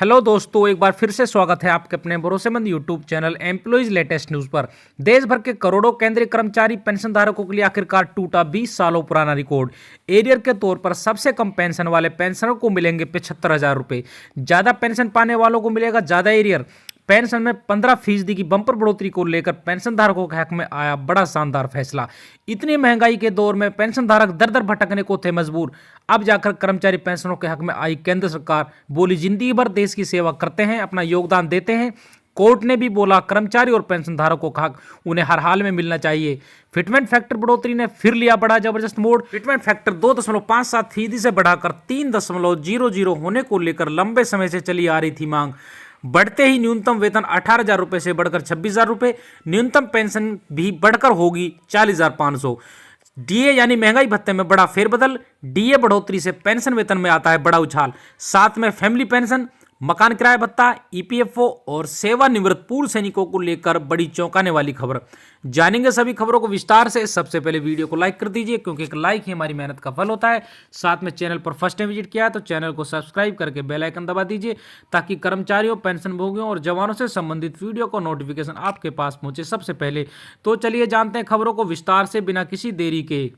Hello दोस्तों, एक बार फिर से स्वागत है आपके अपने भरोसेमंद YouTube channel employees latest news पर। देश भर के करोड़ों केंद्रीय कर्मचारी पेंशन धारकों के लिए आखिरकार टूटा 20 सालों पुराना रिकॉर्ड। एरियर के तौर पर सबसे कम पेंशन वाले पेंशनर को मिलेंगे 75,000 रुपए। ज्यादा पेंशन पाने वालों को मिलेगा ज्यादा एरियर। पेंशन में 15% की बंपर बढ़ोतरी को लेकर पेंशन धारकों के हक में आया बड़ा शानदार फैसला। इतनी महंगाई के दौर में पेंशन धारक दर दर भटकने को थे मजबूर। अब जाकर कर्मचारी पेंशनों के हक में आई केंद्र सरकार। बोली जिंदगी भर देश की सेवा करते हैं, अपना योगदान देते हैं। कोर्ट ने भी बोला कर्मचारी और पेंशन धारकों का हक उन्हें हर हाल में मिलना चाहिए। फिटमेंट फैक्टर बढ़ोतरी ने फिर लिया बड़ा जबरदस्त मोड़। फिटमेंट फैक्टर 2.57% से बढ़ाकर 3.00 होने को लेकर लंबे समय से चली आ रही थी मांग। बढ़ते ही न्यूनतम वेतन 18,000 रुपए से बढ़कर 26,000 रुपए। न्यूनतम पेंशन भी बढ़कर होगी 40,500। डीए यानी महंगाई भत्ते में बड़ा फेरबदल। डीए बढ़ोतरी से पेंशन वेतन में आता है बड़ा उछाल। साथ में फैमिली पेंशन, मकान किराया भत्ता, ईपीएफओ और सेवानिवृत्त पूर्व सैनिकों को लेकर बड़ी चौंकाने वाली खबर। जानेंगे सभी खबरों को विस्तार से। सबसे पहले वीडियो को लाइक कर दीजिए, क्योंकि एक लाइक ही हमारी मेहनत का फल होता है। साथ में चैनल पर फर्स्ट टाइम विजिट किया है तो चैनल को सब्सक्राइब करके बेल आइकन दबा दीजिए, ताकि कर्मचारियों, पेंशन भोगियों और जवानों से संबंधित वीडियो का नोटिफिकेशन आपके पास पहुंचे सबसे पहले। तो चलिए जानते हैं खबरों को विस्तार से बिना किसी देरी के।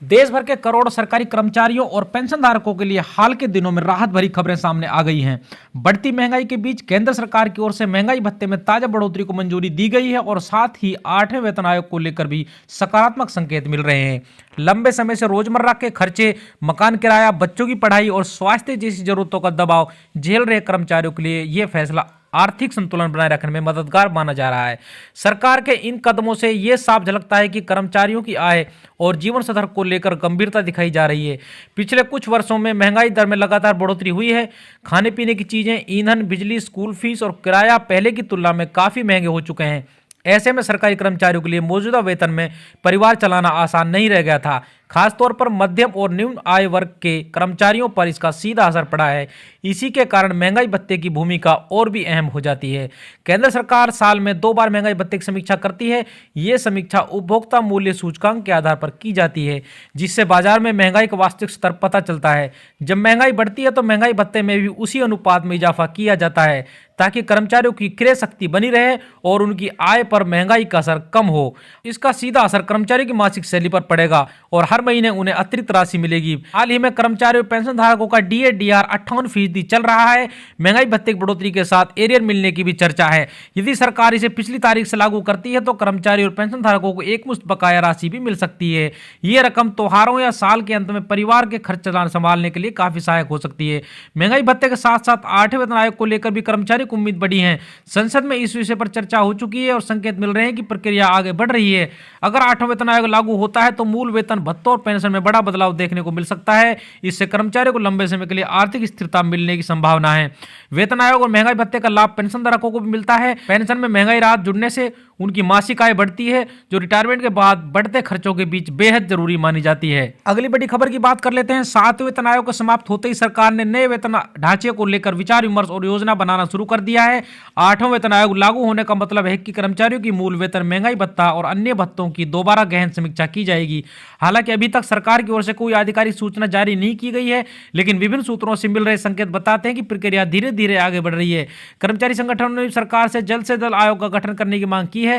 देश भर के करोड़ों सरकारी कर्मचारियों और पेंशनधारकों के लिए हाल के दिनों में राहत भरी खबरें सामने आ गई हैं। बढ़ती महंगाई के बीच केंद्र सरकार की ओर से महंगाई भत्ते में ताजा बढ़ोतरी को मंजूरी दी गई है और साथ ही 8वें वेतन आयोग को लेकर भी सकारात्मक संकेत मिल रहे हैं। लंबे समय से रोजमर्रा के खर्चे, मकान किराया, बच्चों की पढ़ाई और स्वास्थ्य जैसी जरूरतों का दबाव झेल रहे कर्मचारियों के लिए यह फैसला आर्थिक संतुलन बनाए रखने में मददगार माना जा रहा है। सरकार के इन कदमों से यह साफ झलकता है कि कर्मचारियों की आय और जीवन स्तर को लेकर गंभीरता दिखाई जा रही है। पिछले कुछ वर्षों में महंगाई दर में लगातार बढ़ोतरी हुई है। खाने पीने की चीजें, ईंधन, बिजली, स्कूल फीस और किराया पहले की तुलना में काफी महंगे हो चुके हैं। ऐसे में सरकारी कर्मचारियों के लिए मौजूदा वेतन में परिवार चलाना आसान नहीं रह गया था। खासतौर पर मध्यम और निम्न आय वर्ग के कर्मचारियों पर इसका सीधा असर पड़ा है। इसी के कारण महंगाई भत्ते की भूमिका और भी अहम हो जाती है। केंद्र सरकार साल में 2 बार महंगाई भत्ते की समीक्षा करती है। ये समीक्षा उपभोक्ता मूल्य सूचकांक के आधार पर की जाती है, जिससे बाजार में महंगाई का वास्तविक स्तर पता चलता है। जब महंगाई बढ़ती है तो महंगाई भत्ते में भी उसी अनुपात में इजाफा किया जाता है, ताकि कर्मचारियों की क्रय शक्ति बनी रहे और उनकी आय पर महंगाई का असर कम हो। इसका सीधा असर कर्मचारियों की मासिक सैलरी पर पड़ेगा और हर महीने उन्हें अतिरिक्त राशि मिलेगी। हाल ही में कर्मचारियों पेंशन धारकों का डीए डीआर 58% चल रहा है। महंगाई भत्ते की बढ़ोतरी के साथ एरियर मिलने की भी चर्चा है। यदि सरकार इसे पिछली तारीख से लागू करती है तो कर्मचारी और पेंशन धारकों को एकमुश्त बकाया राशि भी मिल सकती है। यह रकम त्योहारों या साल के अंत में परिवार के खर्च संभालने के लिए काफी सहायक हो सकती है। महंगाई भत्ते के साथ साथ 8वें वेतन आयोग को लेकर भी कर्मचारी को उम्मीद बढ़ी है। संसद में इस विषय पर चर्चा हो चुकी है और संकेत मिल रहे हैं कि प्रक्रिया आगे बढ़ रही है। अगर 8वां वेतन आयोग लागू होता है तो मूल वेतन, भत्तों और पेंशन में बड़ा बदलाव देखने को मिल सकता है। इससे कर्मचारियों को लंबे समय के लिए आर्थिक स्थिरता मिलने की संभावना है। वेतन आयोग और महंगाई भत्ते का लाभ पेंशन धारकों को भी मिलता है। पेंशन में महंगाई राहत जुड़ने से उनकी मासिक आय बढ़ती है, जो रिटायरमेंट के बाद बढ़ते खर्चों के बीच बेहद जरूरी मानी जाती है। अगली बड़ी खबर की बात कर लेते हैं। 7वें वेतन आयोग का समाप्त होते ही सरकार ने नए वेतन ढांचे को लेकर विचार विमर्श और योजना बनाना शुरू कर दिया है। 8वां वेतन आयोग लागू होने का मतलब है कि कर्मचारियों की मूल वेतन, महंगाई भत्ता और अन्य भत्तों की दोबारा गहन समीक्षा की जाएगी। हालांकि अभी तक सरकार की ओर से कोई आधिकारिक सूचना जारी नहीं की गई है, लेकिन विभिन्न सूत्रों से मिल रहे संकेत बताते हैं कि प्रक्रिया धीरे धीरे आगे बढ़ रही है। कर्मचारी संगठनों ने सरकार से जल्द आयोग का गठन करने की मांग की है।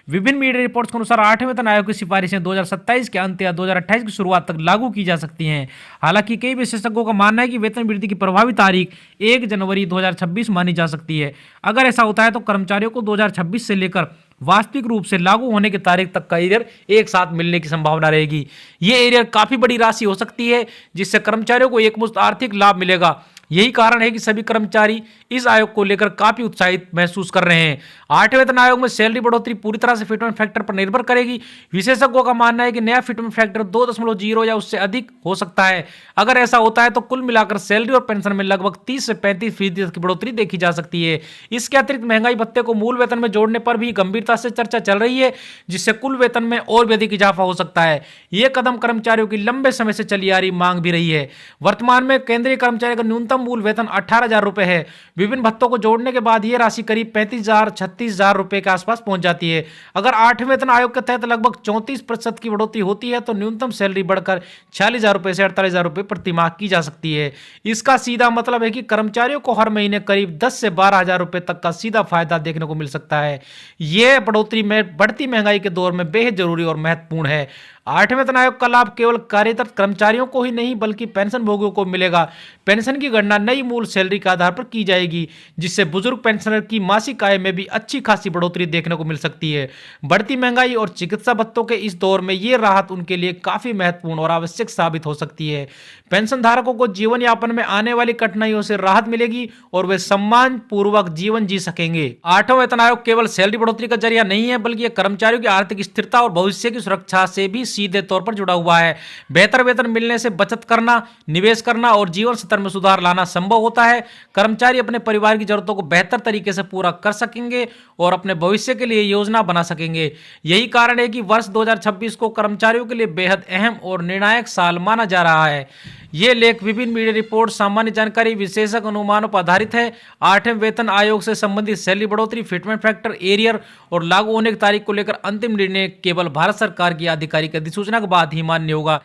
विभिन्न मीडिया रिपोर्ट्स के अनुसार 8वें वेतन आयोग की सिफारिशें 2027 के अंत या 2028 की शुरुआत तक लागू की जा सकती हैं। हालांकि कई विशेषज्ञों का मानना है कि वेतन वृद्धि की प्रभावी तारीख 1 जनवरी 2026 मानी जा सकती है। अगर ऐसा होता है तो कर्मचारियों को 2026 से लेकर वास्तविक रूप से लागू होने की तारीख तक का एरियर एक साथ मिलने की संभावना रहेगी। ये एरियर काफी बड़ी राशि हो सकती है, जिससे कर्मचारियों को एकमुश्त आर्थिक लाभ मिलेगा। यही कारण है कि सभी कर्मचारी इस आयोग को लेकर काफी उत्साहित महसूस कर रहे हैं। 8वें वेतन आयोग में सैलरी बढ़ोतरी पूरी तरह से फिटमेंट फैक्टर पर निर्भर करेगी। विशेषज्ञों का मानना है कि नया फिटमेंट फैक्टर 2.0 या उससे अधिक हो सकता है। अगर ऐसा होता है तो कुल मिलाकर सैलरी और पेंशन में लगभग 30 से 35% की बढ़ोतरी देखी जा सकती है। इसके अतिरिक्त महंगाई भत्ते को मूल वेतन में जोड़ने पर भी गंभीरता से चर्चा चल रही है, जिससे कुल वेतन में और भी अधिक इजाफा हो सकता है। यह कदम कर्मचारियों की लंबे समय से चली आ रही मांग भी रही है। वर्तमान में केंद्रीय कर्मचारी का न्यूनतम न्यूनतम मूल वेतन 18,000 रुपए है। विभिन्न भत्तों को जोड़ने के बाद यह राशि करीब 35,000-36,000 रुपए के आसपास पहुंच जाती है। अगर 8वें वेतन आयोग के तहत लगभग 34% की बढ़ोतरी होती है तो न्यूनतम सैलरी बढ़कर 46,000 रुपए से 48,000 रुपए प्रति माह की जा सकती है। इसका सीधा मतलब है कि कर्मचारियों को हर महीने करीब 10 से 12,000 रुपए तक का सीधा फायदा देखने को मिल सकता है। यह बढ़ोतरी में बढ़ती महंगाई के दौर में बेहद जरूरी और महत्वपूर्ण है। 8वें वेतन आयोग का लाभ केवल कार्यरत कर्मचारियों को ही नहीं बल्कि पेंशन भोगियों को मिलेगा। पेंशन की गणना नई मूल सैलरी के आधार पर की जाएगी, जिससे बुजुर्ग पेंशनर की मासिक आय में भी अच्छी खासी बढ़ोतरी देखने को मिल सकती है। बढ़ती महंगाई और चिकित्सा भत्तों के इस दौर में यह राहत उनके लिए काफी महत्वपूर्ण और आवश्यक साबित हो सकती है। पेंशन धारकों को जीवन यापन में आने वाली कठिनाइयों से राहत मिलेगी और वे सम्मान पूर्वक जीवन जी सकेंगे। 8वां वेतन आयोग केवल सैलरी बढ़ोतरी का जरिया नहीं है बल्कि यह कर्मचारियों की आर्थिक स्थिरता और भविष्य की सुरक्षा से भी सीधे तौर पर जुड़ा हुआ है। बेहतर वेतन मिलने से बचत करना, निवेश करना और जीवन स्तर में सुधार लाना संभव होता है। कर्मचारी अपने परिवार की जरूरतों को बेहतर तरीके से पूरा कर सकेंगे और अपने भविष्य के लिए योजना बना सकेंगे। यही कारण है कि वर्ष 2026 को कर्मचारियों के लिए बेहद अहम और निर्णायक साल माना जा रहा है। ये लेख विभिन्न मीडिया रिपोर्ट, सामान्य जानकारी, विशेषज्ञ अनुमानों पर आधारित है। 8वें वेतन आयोग से संबंधित सैलरी बढ़ोतरी, फिटमेंट फैक्टर, एरियर और लागू होने की तारीख को लेकर अंतिम निर्णय केवल भारत सरकार की आधिकारिक अधिसूचना के बाद ही मान्य होगा।